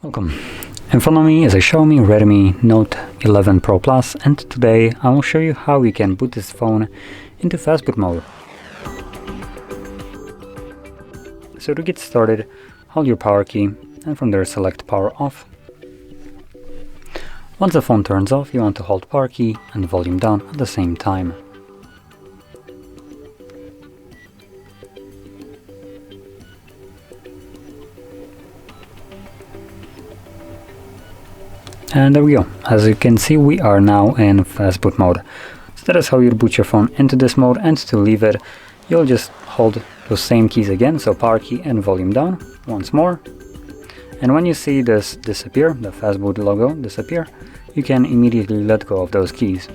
Welcome. In front of me is a Xiaomi Redmi Note 11 Pro Plus, and today I will show you how you can boot this phone into Fastboot mode. So to get started, hold your power key and from there select power off. Once the phone turns off, you want to hold power key and volume down at the same time. And there we go. As you can see, we are now in Fastboot mode. So that is how you boot your phone into this mode, and to leave it, you'll just hold those same keys again, so power key and volume down once more. And when you see this disappear, the Fastboot logo disappear, you can immediately let go of those keys.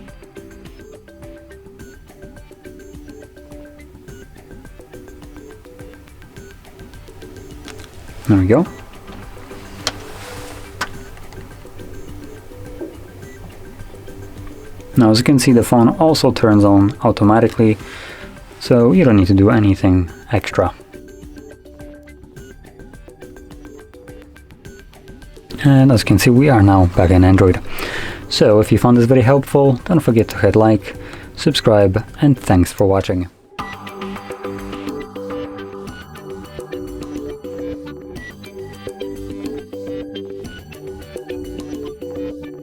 There we go. Now, as you can see, the phone also turns on automatically, so you don't need to do anything extra. And as you can see, we are now back in Android. So if you found this very helpful, don't forget to hit like, subscribe, and thanks for watching.